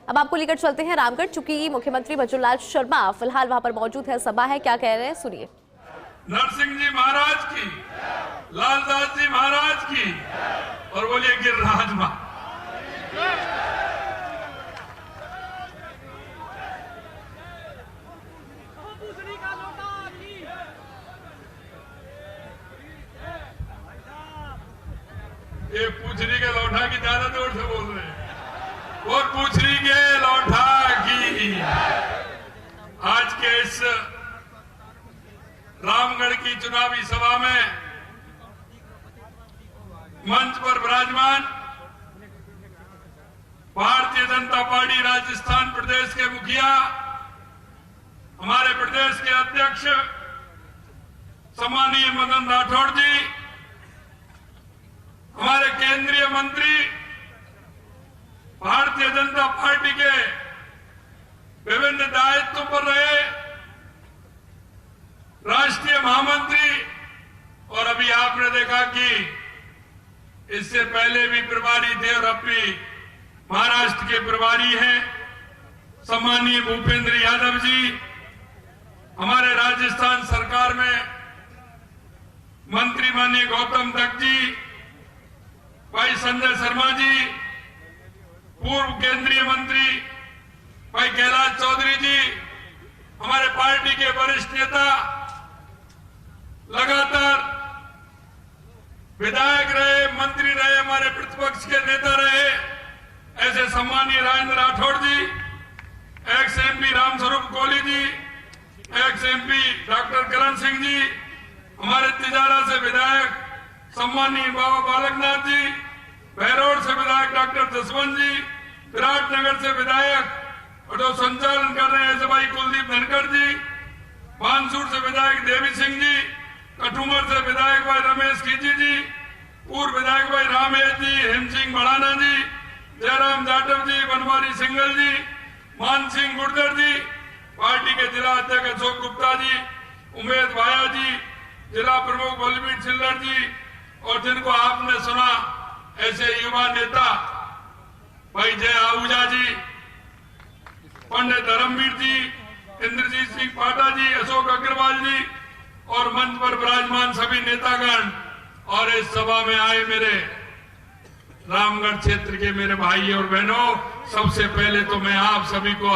अब आपको लेकर चलते हैं रामगढ़, चूंकि मुख्यमंत्री बचुलाल शर्मा फिलहाल वहां पर मौजूद है। सभा है, क्या कह रहे हैं सुनिए। नरसिंह जी महाराज की, लालदास जी महाराज की, और बोलिए गिरिराज मां। ये पूछरी के लौटा की ज्यादा जोर से बोल रहे हैं, और पूछरी के लौटा की। आज के इस रामगढ़ की चुनावी सभा में मंच पर विराजमान भारतीय जनता पार्टी राजस्थान प्रदेश के मुखिया, हमारे प्रदेश के अध्यक्ष सम्मानीय मदन राठौड़ जी, हमारे केंद्रीय मंत्री, भारतीय जनता पार्टी के विभिन्न दायित्वों पर रहे राष्ट्रीय महामंत्री, और अभी आपने देखा कि इससे पहले भी प्रभारी थे और अब भी महाराष्ट्र के प्रभारी हैं सम्मानीय भूपेंद्र यादव जी, हमारे राजस्थान सरकार में मंत्री माननीय गौतम दत्त जी, भाई संजय शर्मा जी, पूर्व केंद्रीय मंत्री भाई कैलाश चौधरी जी, हमारे पार्टी के वरिष्ठ नेता, लगातार विधायक रहे, मंत्री रहे, हमारे प्रतिपक्ष के नेता रहे, ऐसे सम्मानीय राजेंद्र राठौड़ जी, x MP Ramswaroop Kohli ji, x MP doctor Karan Singh ji, हमारे तिजारा से विधायक सम्मानीय बाबा बालकनाथ जी, बहरौड़ से विधायक डॉक्टर जसवंत जी, विराटनगर से विधायक और जो संचालन कर रहे हैं ऐसे भाई कुलदीप धनखड़ जी, बानसूर से विधायक देवी सिंह जी, कठुमर से विधायक भाई रमेश खींची जी, पूर्व विधायक भाई रामेश जी, हेम सिंह बढ़ाना जी, जयराम जाटव जी, बनवारी सिंगल जी, मान सिंह गुर्जर जी, पार्टी के जिला अध्यक्ष अशोक गुप्ता जी, उमेश भाया जी, जिला प्रमुख बलबीर चिल्लर जी, और जिनको आपने सुना ऐसे युवा नेता भाई जय आहूजा जी, पंडित धर्मवीर जी, इंद्रजीत सिंह पाटा जी, अशोक अग्रवाल जी, और मंच पर विराजमान सभी नेतागण, और इस सभा में आए मेरे रामगढ़ क्षेत्र के मेरे भाई और बहनों, सबसे पहले तो मैं आप सभी को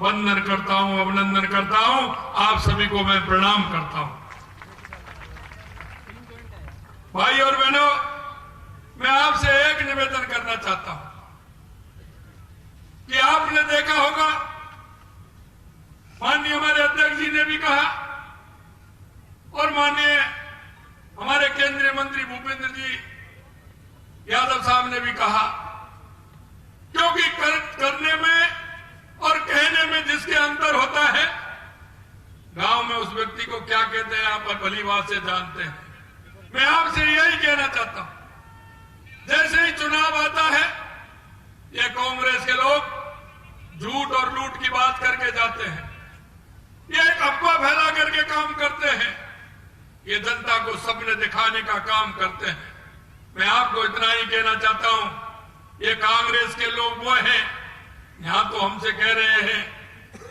वंदन करता हूं, अभिनंदन करता हूं, आप सभी को मैं प्रणाम करता हूं। भाई और बहनों, मैं आपसे एक निवेदन करना चाहता हूं कि आपने देखा होगा, माननीय हमारे अध्यक्ष जी ने भी कहा और माननीय हमारे केंद्रीय मंत्री भूपेंद्र जी यादव साहब ने भी कहा, क्योंकि करने में और कहने में जिसके अंतर होता है, गांव में उस व्यक्ति को क्या कहते हैं आप भली बात से जानते हैं। मैं आपसे यही कहना चाहता हूं, जैसे ही चुनाव आता है, ये कांग्रेस के लोग झूठ और लूट की बात करके जाते हैं, ये एक अफवाह फैला करके काम करते हैं, ये जनता को सपने दिखाने का काम करते हैं। मैं आपको इतना ही कहना चाहता हूं, ये कांग्रेस के लोग वो हैं, यहां तो हमसे कह रहे हैं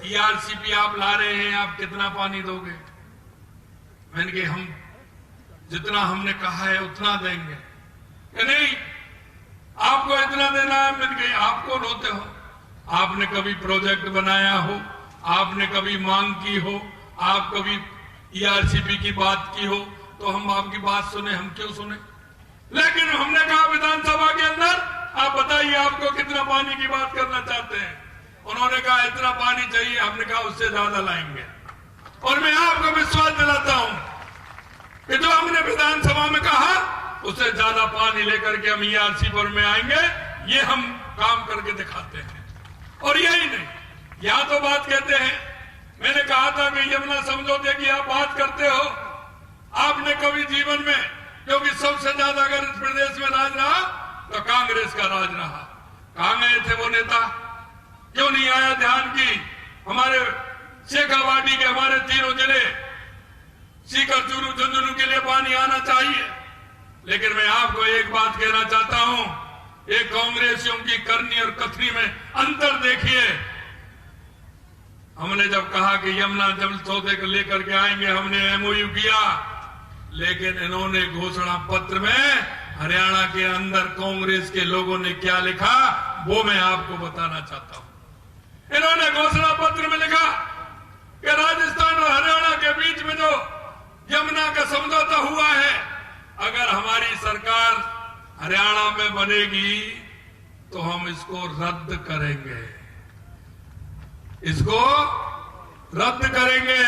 ईआरसीपी आप ला रहे हैं, आप कितना पानी दोगे? मैंने कहा हम जितना हमने कहा है उतना देंगे, कि नहीं आपको इतना देना है। मैंने कहा आप कौन होते हो? आपने कभी प्रोजेक्ट बनाया हो, आपने कभी मांग की हो, आप कभी ईआरसीपी की बात की हो, तो हम आपकी बात सुने, हम क्यों सुने? लेकिन हमने कहा विधानसभा के अंदर आप बताइए आपको कितना पानी की बात करना चाहते हैं? उन्होंने कहा इतना पानी चाहिए, हमने कहा उससे ज्यादा लाएंगे। और मैं आपको विश्वास दिलाता हूं कि जो हमने विधानसभा में कहा उससे ज्यादा पानी लेकर के हम ईआरसी पर में आएंगे, ये हम काम करके दिखाते हैं। और यही नहीं, यहां तो बात कहते हैं, मैंने कहा था कि यमुना समझौते की आप बात करते हो, आपने कभी जीवन में, क्योंकि सबसे ज्यादा अगर इस प्रदेश में राज रहा तो कांग्रेस का राज रहा, कहां गए थे वो नेता? क्यों नहीं आया ध्यान की हमारे शेखावाटी के हमारे तीनों जिले सीकर, चूरू, झुंझुनू के लिए पानी आना चाहिए। लेकिन मैं आपको एक बात कहना चाहता हूं, ये कांग्रेसियों की करनी और कथनी में अंतर देखिए। हमने जब कहा कि यमुना जल सौदे को लेकर के आएंगे, हमने एमओयू किया, लेकिन इन्होंने घोषणा पत्र में हरियाणा के अंदर कांग्रेस के लोगों ने क्या लिखा वो मैं आपको बताना चाहता हूं। इन्होंने घोषणा पत्र में लिखा कि राजस्थान और हरियाणा के बीच में जो यमुना का समझौता हुआ है, अगर हमारी सरकार हरियाणा में बनेगी तो हम इसको रद्द करेंगे, इसको रद्द करेंगे।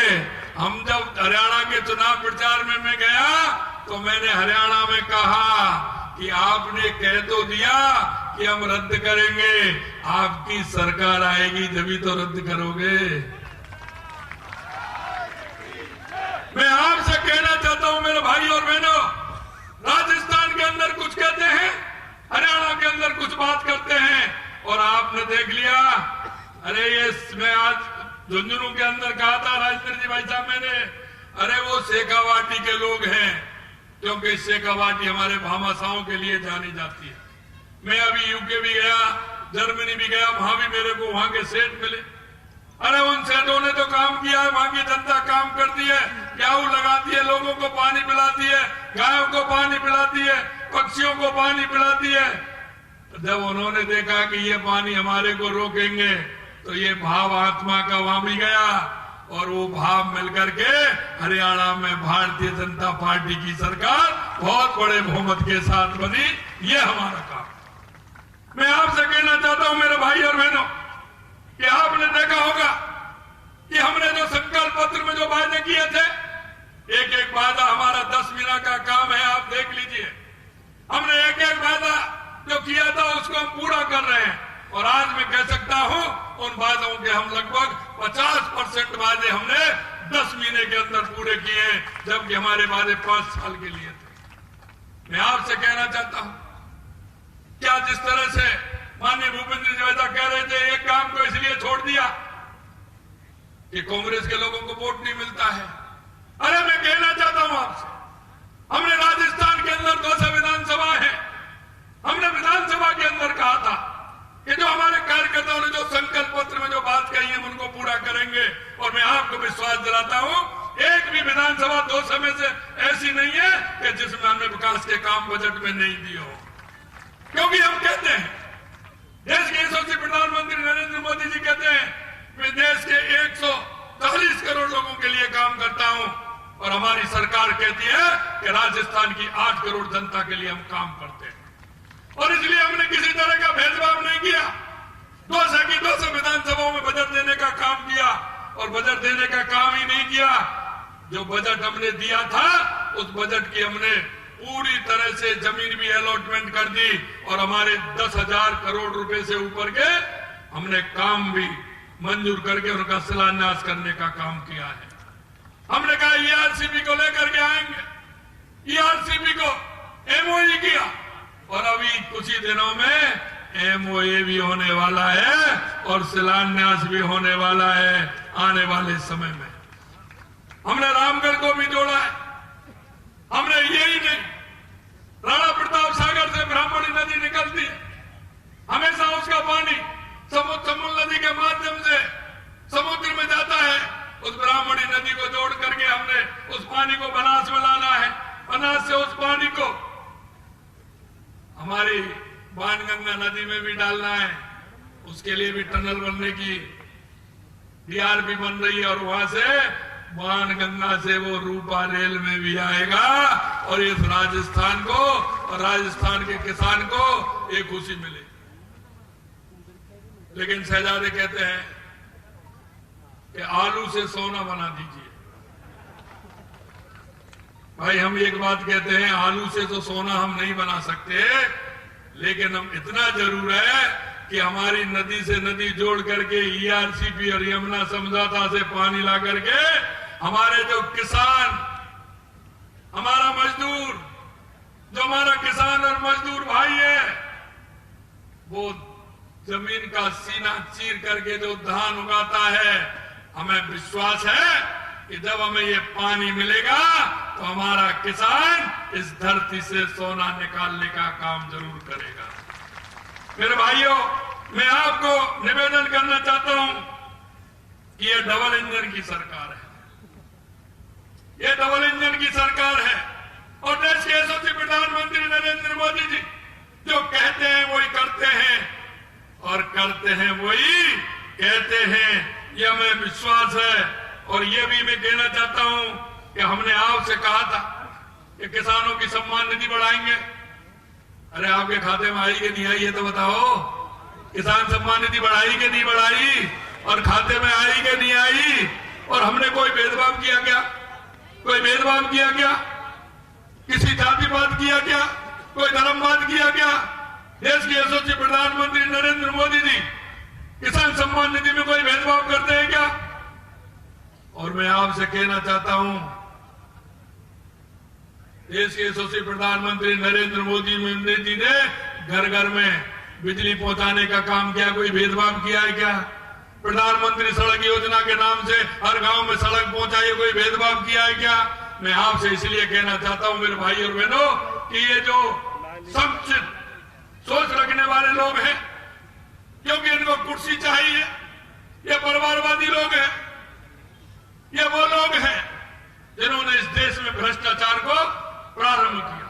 हम जब हरियाणा के चुनाव प्रचार में मैं गया तो मैंने हरियाणा में कहा कि आपने कह तो दिया कि हम रद्द करेंगे, आपकी सरकार आएगी जब तो रद्द करोगे। मैं आपसे कहना चाहता हूं मेरे भाई और बहनों, राजस्थान के अंदर कुछ कहते हैं, हरियाणा के अंदर कुछ बात करते हैं, और आपने देख लिया। अरे ये मैं आज झुंझुनू के अंदर कहा था राजेंद्र जी भाई साहब मैंने, अरे वो शेखावाटी के लोग हैं, क्योंकि शेखावाटी हमारे भामाशाहों के लिए जानी जाती है। मैं अभी यूके भी गया, जर्मनी भी गया, वहां भी मेरे को वहां के सेठ मिले। अरे उन सेठों ने तो काम किया है, वहां की जनता काम करती है, प्याऊ लगाती है, लोगों को पानी पिलाती है, गायों को पानी पिलाती है, पक्षियों को पानी पिलाती है। जब उन्होंने देखा कि ये पानी हमारे को रोकेंगे तो ये भाव आत्मा का वहां भी गया, और वो भाव मिलकर के हरियाणा में भारतीय जनता पार्टी की सरकार बहुत बड़े बहुमत के साथ बनी। ये हमारा काम। मैं आपसे कहना चाहता हूं मेरे भाई और बहनों कि आपने देखा होगा कि हमने जो संकल्प पत्र में जो वायदे किए थे, एक एक वायदा हमारा 10 महीना का काम है, आप देख लीजिए। हमने एक एक वायदा जो किया था उसको हम पूरा कर रहे हैं, और आज मैं कह सकता हूं उन वायदों के हम लगभग 50% वायदे हमने 10 महीने के अंदर पूरे किए, जबकि हमारे वायदे 5 साल के लिए थे। मैं आपसे कहना चाहता हूं, क्या जिस तरह से माननीय भूपेंद्र जी वैसा कह रहे थे, एक काम को इसलिए छोड़ दिया कि कांग्रेस के लोगों को वोट नहीं मिलता है। अरे मैं कहना चाहता हूं आपसे, हमने राजस्थान के अंदर 200 विधानसभा है, हमने विधानसभा के अंदर कहा था कि जो हमारे कार्यकर्ताओं ने जो संकल्प पत्र में जो बात कही है उनको पूरा करेंगे, और मैं आपको विश्वास दिलाता हूं एक भी विधानसभा 200 में से ऐसी नहीं है कि जिसमें हमने विकास के काम बजट में नहीं दिए हो। क्योंकि हम कहते हैं, देश के यशस्वी प्रधानमंत्री नरेंद्र मोदी जी कहते हैं मैं देश के 140 करोड़ लोगों के लिए काम करता हूं, और हमारी सरकार कहती है कि राजस्थान की 8 करोड़ जनता के लिए हम काम करते हैं। और इसलिए हमने किसी तरह का भेदभाव नहीं किया, 200 की 200 विधानसभाओं में बजट देने का काम किया, और बजट देने का काम ही नहीं किया, जो बजट हमने दिया था उस बजट की हमने पूरी तरह से जमीन भी अलॉटमेंट कर दी, और हमारे 10,000 करोड़ रुपए से ऊपर के हमने काम भी मंजूर करके उनका शिलान्यास करने का काम किया है। हमने कहा ईआरसीबी को लेकर के आएंगे, ईआरसीबी को एमओयू किया, और अभी कुछ ही दिनों में एमओए भी होने वाला है और शिलान्यास भी होने वाला है आने वाले समय में। हमने रामगढ़ को भी जोड़ा है। हमने यही नहीं, राणा प्रताप सागर से ब्राह्मणी नदी निकलती है, हमेशा उसका पानी समुद्र नदी के माध्यम से समुद्र में जाता है। उस ब्राह्मणी नदी को जोड़ करके हमने उस पानी को बनास में लाना है, बनास से उस पानी को हमारी बाणगंगा नदी में भी डालना है। उसके लिए भी टनल बनने की डीआरपी बन रही है, और वहां से बाणगंगा से वो रूपा रेल में भी आएगा, और इस राजस्थान को और राजस्थान के किसान को एक खुशी मिलेगी। लेकिन शहजादे कहते हैं कि आलू से सोना बना दीजिए। भाई हम एक बात कहते हैं, आलू से तो सोना हम नहीं बना सकते, लेकिन हम इतना जरूर है कि हमारी नदी से नदी जोड़ करके ईआरसीपी और यमुना समझौता से पानी ला करके हमारे जो किसान, हमारा मजदूर, जो हमारा किसान और मजदूर भाई है, वो जमीन का सीना चीर करके जो धान उगाता है, हमें विश्वास है कि जब हमें ये पानी मिलेगा तो हमारा किसान इस धरती से सोना निकालने का काम जरूर करेगा। मेरे भाइयों, मैं आपको निवेदन करना चाहता हूं कि ये डबल इंजन की सरकार है, ये डबल इंजन की सरकार है। और देश के यशस्वी प्रधानमंत्री नरेंद्र मोदी जी जो कहते हैं वही करते हैं और करते हैं वही कहते हैं, ये हमें विश्वास है। और ये भी मैं कहना चाहता हूं कि हमने आपसे कहा था कि किसानों की सम्मान निधि बढ़ाएंगे। अरे आपके खाते में आई कि नहीं आई ये तो बताओ। किसान सम्मान निधि बढ़ाई कि नहीं बढ़ाई, और खाते में आई कि नहीं आई। और हमने कोई भेदभाव किया क्या? कोई भेदभाव किया क्या? किसी जातिवाद किया क्या? कोई धर्मवाद किया क्या? देश के यशस्वी प्रधानमंत्री नरेंद्र मोदी जी किसान सम्मान निधि में कोई भेदभाव करते हैं क्या? और मैं आपसे कहना चाहता हूं, देश के यशस्वी प्रधानमंत्री नरेंद्र मोदी जी ने घर घर में बिजली पहुंचाने का काम किया, कोई भेदभाव किया है क्या? प्रधानमंत्री सड़क योजना के नाम से हर गांव में सड़क पहुंचाई, कोई भेदभाव किया है क्या? मैं आपसे इसलिए कहना चाहता हूं मेरे भाई और बहनों कि ये जो संकुचित सोच रखने वाले लोग हैं, क्योंकि इनको कुर्सी चाहिए, ये परिवारवादी लोग हैं, ये वो लोग हैं जिन्होंने इस देश में भ्रष्टाचार को प्रारंभ किया।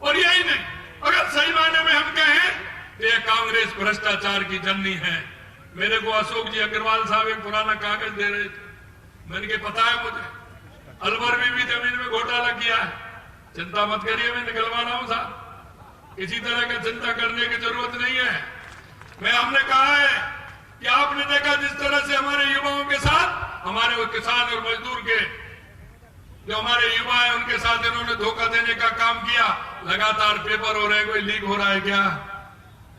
और यही नहीं, अगर सही मायने में हम कहें तो ये कांग्रेस भ्रष्टाचार की जननी है। मेरे को अशोक जी अग्रवाल साहब एक पुराना कागज दे रहे थे, मैंने कहा पता है मुझे, अलवर में भी जमीन में घोटाला किया है। चिंता मत करिए, मैं निकलवा रहा हूं साहब, किसी तरह का चिंता करने की जरूरत नहीं है। मैं हमने कहा है कि आपने देखा जिस तरह से हमारे युवाओं के साथ, हमारे वो किसान और मजदूर के जो हमारे युवा है उनके साथ इन्होंने धोखा देने का काम किया। लगातार पेपर हो रहे हैं, कोई लीक हो रहा है क्या?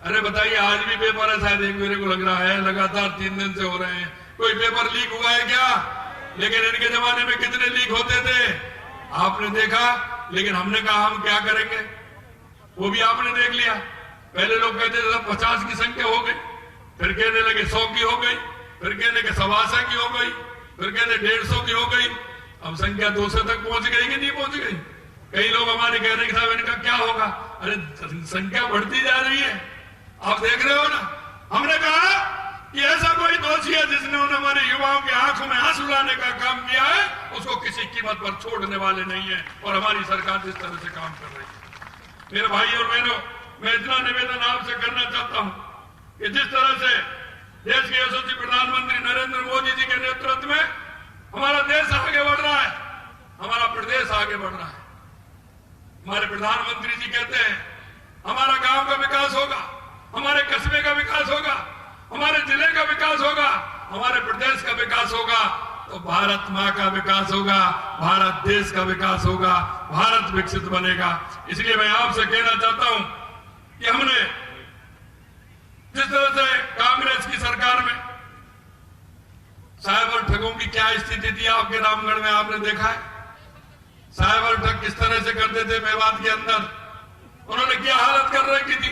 अरे बताइए, आज भी पेपर है शायद, एक मेरे को लग रहा है लगातार 3 दिन से हो रहे हैं, कोई पेपर लीक हुआ है क्या? लेकिन इनके जमाने में कितने लीक होते थे आपने देखा। लेकिन हमने कहा हम क्या करेंगे, वो भी आपने देख लिया। पहले लोग कहते थे 50 की संख्या हो गई, फिर कहने लगे 100 की हो गई, फिर कहने के 125 की हो गई, फिर कहते 150 की हो गई। अब संख्या 200 तक पहुंच गई कि नहीं पहुंच गई? कई लोग हमारे कह रहे हैं साहब इनका क्या होगा। अरे संख्या बढ़ती जा रही है, आप देख रहे हो ना। हमने कहा कि ऐसा कोई दोषी है जिसने हमारे युवाओं के आंखों में आंसू लाने का काम किया है, उसको किसी कीमत पर छोड़ने वाले नहीं है। और हमारी सरकार जिस तरह से काम कर रही है, मेरे भाई और बहनों, मैं इतना निवेदन आपसे करना चाहता हूं कि जिस तरह से देश के यशस्वी प्रधानमंत्री नरेंद्र मोदी जी के नेतृत्व में हमारा देश आगे बढ़ रहा है, हमारा प्रदेश आगे बढ़ रहा है। हमारे प्रधानमंत्री जी कहते हैं हमारा गांव का विकास होगा, हमारे कस्बे का विकास होगा, हमारे जिले का विकास होगा, हमारे प्रदेश का विकास होगा, तो भारत मां का विकास होगा, भारत देश का विकास होगा, भारत विकसित बनेगा। इसलिए मैं आपसे कहना चाहता हूं कि हमने जिस तरह से कांग्रेस की सरकार में साइबर ठगों की क्या स्थिति थी आपके रामगढ़ में आपने देखा है। साइबर ठग किस तरह से करते थे मेवात के अंदर, उन्होंने क्या हालत कर रखी थी।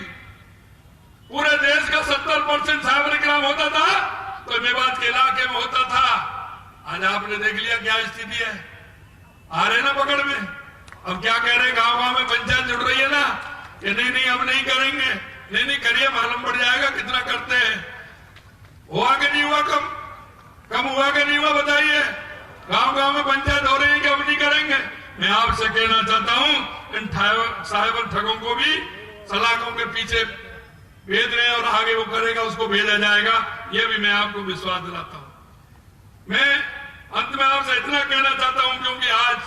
पूरे देश का 70% साइबर क्राइम होता था तो मेवात के इलाके में होता था। आज आपने देख लिया क्या स्थिति है, आ रहे ना पकड़ में। अब क्या कह रहे हैं, गांव गांव में पंचायत जुड़ रही है ना कि नहीं अब नहीं करेंगे, नहीं करिए, मालूम पड़ जाएगा कितना करते हैं। हुआ कि नहीं हुआ, कम हुआ कि नहीं हुआ बताइए। गांव गांव में पंचायत हो रही है कि अब नहीं करेंगे। मैं आपसे कहना चाहता हूं इन साइबर ठगों को भी सलाखों के पीछे भेज रहे हैं और आगे वो करेगा, उसको भेजा जाएगा, यह भी मैं आपको विश्वास दिलाता हूं। मैं अंत में आपसे इतना कहना चाहता हूं क्योंकि आज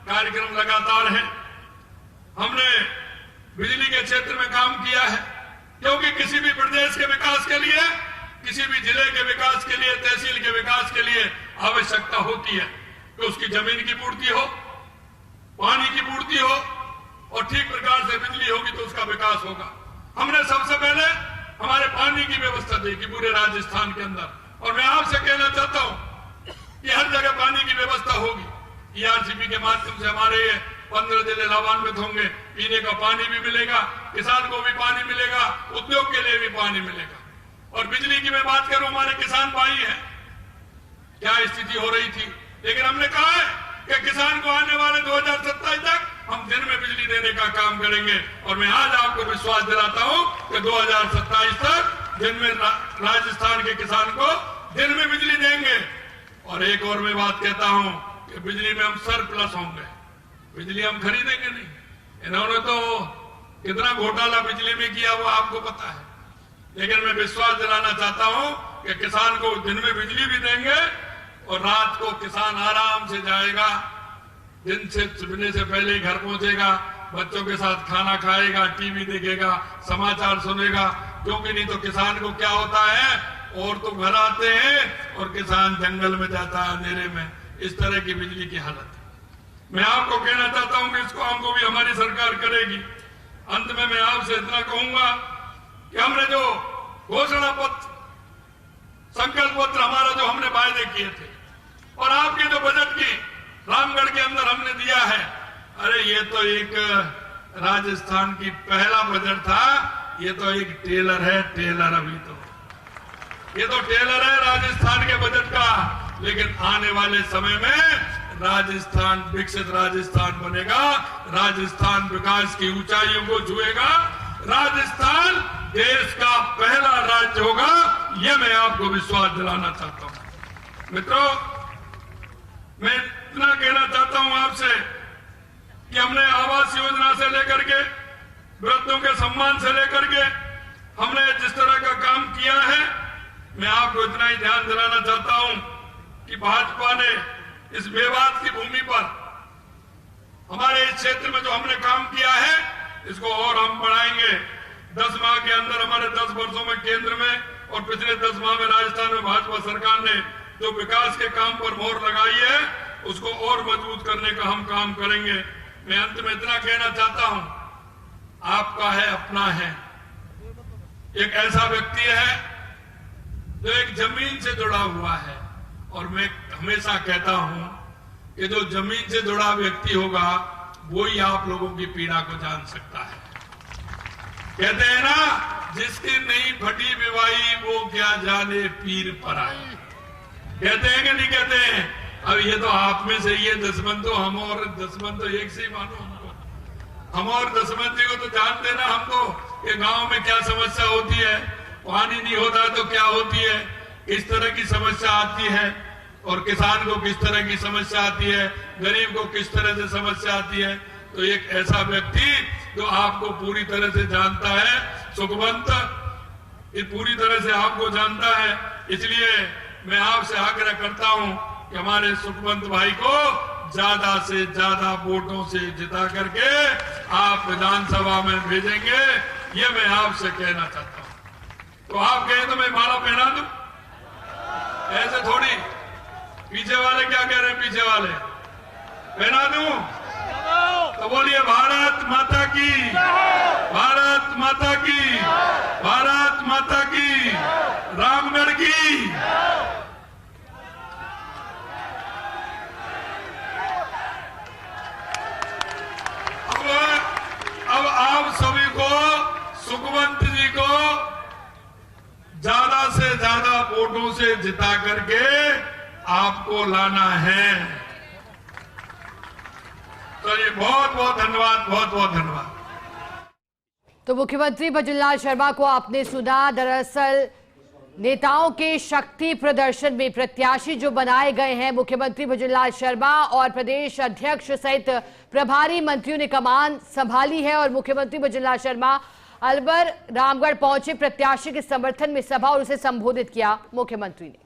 कार्यक्रम लगातार है, हमने बिजली के क्षेत्र में काम किया है, क्योंकि किसी भी प्रदेश के विकास के लिए, किसी भी जिले के विकास के लिए, तहसील के विकास के लिए आवश्यकता होती है कि उसकी जमीन की पूर्ति हो, पानी की पूर्ति हो और ठीक प्रकार से बिजली होगी तो उसका विकास होगा। हमने सबसे पहले हमारे पानी की व्यवस्था देखी पूरे राजस्थान के अंदर, और मैं आपसे कहना चाहता हूं कि हर जगह पानी की व्यवस्था होगी। ERCP के माध्यम से हमारे 15 जिले लाभान्वित होंगे, पीने का पानी भी मिलेगा, किसान को भी पानी मिलेगा, उद्योग के लिए भी पानी मिलेगा। और बिजली की मैं बात करूं, हमारे किसान भाई हैं, क्या स्थिति हो रही थी, लेकिन हमने कहा है कि किसान को आने वाले 2027 तक हम दिन में बिजली देने का काम करेंगे। और मैं आज आपको विश्वास दिलाता हूं कि 2027 तक दिन में राजस्थान के किसान को दिन में बिजली देंगे। और एक और मैं बात कहता हूं कि बिजली में हम सरप्लस होंगे, बिजली हम खरीदेंगे नहीं। इन्होंने तो कितना घोटाला बिजली में किया वो आपको पता है, लेकिन मैं विश्वास दिलाना चाहता हूं कि किसान को दिन में बिजली भी देंगे और रात को किसान आराम से जाएगा, दिन से सुबह से पहले ही घर पहुंचेगा, बच्चों के साथ खाना खाएगा, टीवी देखेगा, समाचार सुनेगा। क्योंकि नहीं तो किसान को क्या होता है, और तो घर आते हैं और किसान जंगल में जाता है अंधेरे में। इस तरह की बिजली की हालत है। मैं आपको कहना चाहता हूं कि इसको हमको भी हमारी सरकार करेगी। अंत में मैं आपसे इतना कहूंगा कि हमने जो घोषणा पत्र, संकल्प पत्र हमारा जो हमने वायदे किए थे और आपके जो बजट की रामगढ़ के अंदर हमने दिया है, अरे ये तो एक राजस्थान की पहला बजट था, ये तो एक टेलर है, टेलर अभी तो ये तो टेलर है राजस्थान के बजट का। लेकिन आने वाले समय में राजस्थान विकसित राजस्थान बनेगा, राजस्थान विकास की ऊंचाइयों को छुएगा, राजस्थान देश का पहला राज्य होगा, यह मैं आपको विश्वास दिलाना चाहता हूं। मित्रों, मैं इतना कहना चाहता हूं आपसे कि हमने आवास योजना से लेकर के वृद्धों के सम्मान से लेकर के हमने जिस तरह का काम किया है, मैं आपको इतना ही ध्यान दिलाना चाहता हूं कि भाजपा ने इस मेवात की भूमि पर हमारे इस क्षेत्र में जो हमने काम किया है, इसको और हम बढ़ाएंगे। 10 माह के अंदर हमारे 10 वर्षों में केंद्र में और पिछले 10 माह में राजस्थान में भाजपा सरकार ने जो विकास के काम पर मोहर लगाई है, उसको और मजबूत करने का हम काम करेंगे। मैं अंत में इतना कहना चाहता हूं, आपका है अपना है, एक ऐसा व्यक्ति है जो एक जमीन से जुड़ा हुआ है। और मैं हमेशा कहता हूं कि जो जमीन से जुड़ा व्यक्ति होगा वो ही आप लोगों की पीड़ा को जान सकता है। कहते हैं ना, जिसकी नहीं फटी विवाही वो क्या जाने पीर पर आई। कहते हैं कि नहीं कहते हैं? अब ये तो आप में से ही है, दसमन तो हम और दसमन तो एक से ही मानो हमको। हम और दसमन जी को तो जानते ना हमको कि गांव में क्या समस्या होती है, पानी नहीं होता तो क्या होती है, किस तरह की समस्या आती है, और किसान को किस तरह की समस्या आती है, गरीब को किस तरह से समस्या आती है। तो एक ऐसा व्यक्ति जो आपको पूरी तरह से जानता है, सुखवंत, ये पूरी तरह से आपको जानता है। इसलिए मैं आपसे आग्रह करता हूं कि हमारे सुखवंत भाई को ज्यादा से ज्यादा वोटों से जिता करके आप विधानसभा में भेजेंगे, ये मैं आपसे कहना चाहता हूं। तो आप कहें तो मैं माला पहना दूं? ऐसे थोड़ी। पीछे वाले क्या कह रहे हैं? पीछे वाले पहना दूं? तो बोलिए भारत माता की, भारत माता की, भारत माता की, रामगढ़ की। अब आप सभी को, सुखवंत जी को ज्यादा से ज्यादा वोटों से जिता करके आपको लाना है। चलिए, बहुत बहुत धन्यवाद, बहुत बहुत धन्यवाद। तो मुख्यमंत्री भजनलाल शर्मा को आपने सुना। दरअसल नेताओं के शक्ति प्रदर्शन में प्रत्याशी जो बनाए गए हैं, मुख्यमंत्री भजनलाल शर्मा और प्रदेश अध्यक्ष सहित प्रभारी मंत्रियों ने कमान संभाली है। और मुख्यमंत्री भजनलाल शर्मा अलवर रामगढ़ पहुंचे, प्रत्याशी के समर्थन में सभा और उसे संबोधित किया मुख्यमंत्री ने।